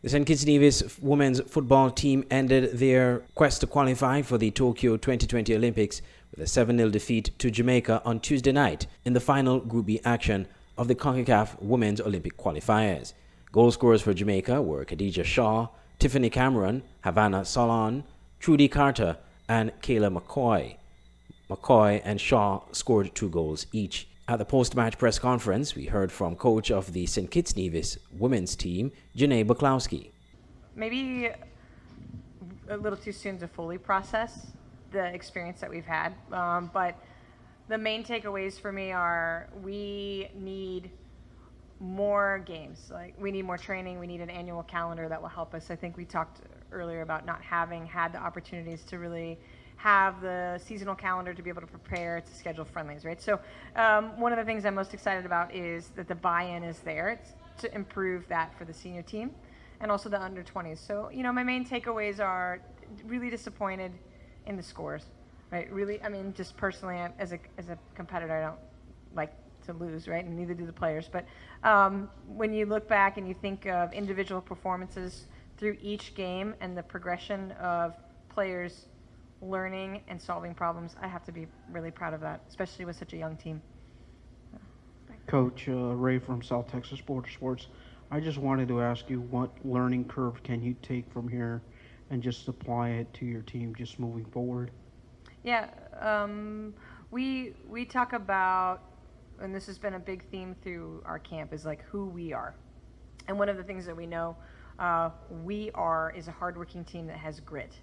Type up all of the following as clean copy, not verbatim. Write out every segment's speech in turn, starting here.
The St. Kitts women's football team ended their quest to qualify for the Tokyo 2020 Olympics with a 7-0 defeat to Jamaica on Tuesday night in the final Group B action of the CONCACAF Women's Olympic qualifiers. Goal scorers for Jamaica were Khadija Shaw, Tiffany Cameron, Havana Solon, Trudy Carter, and Kayla McCoy. McCoy and Shaw scored 2 goals each. At the post-match press conference, we heard from coach of the St. Kitts Nevis women's team, Janae Buklowski. Maybe a little too soon to fully process the experience that we've had, but the main takeaways for me are we need more games. Like, we need more training. We need an annual calendar that will help us. I think we talked earlier about not having had the opportunities to really have the seasonal calendar to be able to prepare to schedule friendlies, right? So one of the things I'm most excited about is that the buy-in is there to improve that for the senior team and also the under 20s. So, my main takeaways are really disappointed in the scores, right? Really, just personally, as a competitor, I don't like to lose, right? And neither do the players. But when you look back and you think of individual performances through each game and the progression of players learning and solving problems, I have to be really proud of that, especially with such a young team. Coach Ray from South Texas Border Sports, I just wanted to ask you, what learning curve can you take from here and just apply it to your team just moving forward? Yeah, we talk about, and this has been a big theme through our camp, is like who we are. And one of the things that we know is a hardworking team that has grit.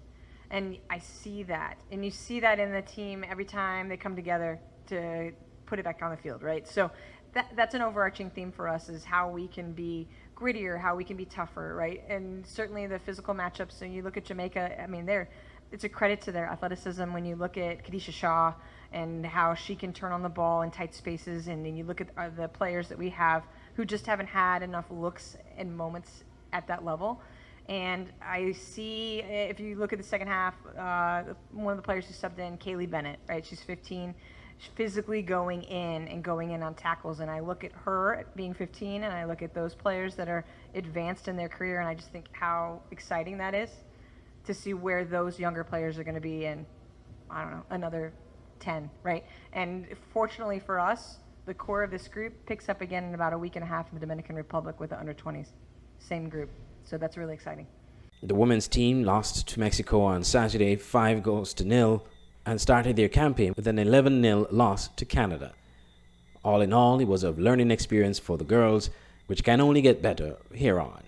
And I see that. And you see that in the team every time they come together to put it back on the field, right? So that's an overarching theme for us, is how we can be grittier, how we can be tougher, right? And certainly the physical matchups, so you look at Jamaica, it's a credit to their athleticism when you look at Khadija Shaw and how she can turn on the ball in tight spaces, and then you look at the players that we have who just haven't had enough looks and moments at that level. And I see, if you look at the second half, one of the players who subbed in, Kaylee Bennett, right? She's 15, she's physically going in on tackles. And I look at her being 15, and I look at those players that are advanced in their career, and I just think how exciting that is to see where those younger players are going to be in, another 10, right? And fortunately for us, the core of this group picks up again in about a week and a half in the Dominican Republic with the under 20s, same group. So that's really exciting. The women's team lost to Mexico on Saturday 5-0 and started their campaign with an 11-0 loss to Canada. All in all, it was a learning experience for the girls, which can only get better here on.